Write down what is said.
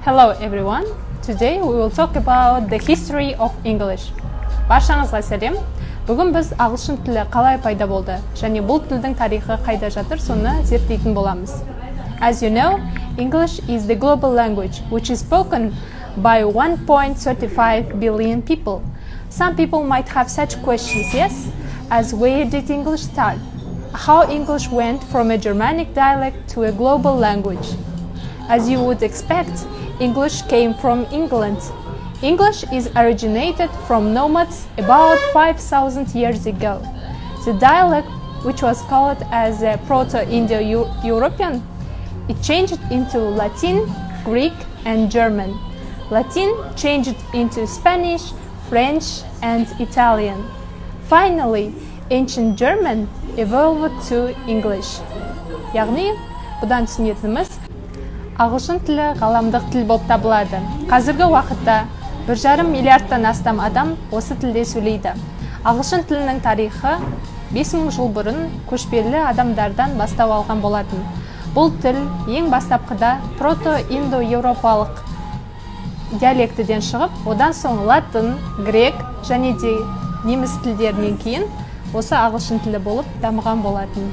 Hello everyone. Today we will talk about the history of English. Баршаңызға сәлем. Бүгін біз ағылшын тілі қалай пайда болды және бұл тілдің тарихы қайда жатыр, соны зерттейтін боламыз. As you know, English is the global language which is spoken by 1.35 billion people. Some people might have such questions, yes, as where did English start? How English went from a Germanic dialect to a global language? As you would expect, English came from England. English is originated from nomads about 5,000 years ago. The dialect, which was called as a Proto-Indo-European, it changed into Latin, Greek, and German. Latin changed into Spanish, French, and Italian. Finally, ancient German evolved to English. Яғни, бұдан түсінетініміз, ағылшын тілі ғаламдық тіл болып табылады. Қазіргі уақытта 1,5 миллиардтан астам адам осы тілде сөйлейді. Ағылшын тілінің тарихы 5000 жыл бұрын көшпелі адамдардан бастау алған болатын. Бұл тіл ең бастапқыда прото-индо-еуропалық диалектіден шығып, одан соң латын, грек және де неміс тілдерінен кейін осы ағылшын тілі болып дамыған болатын.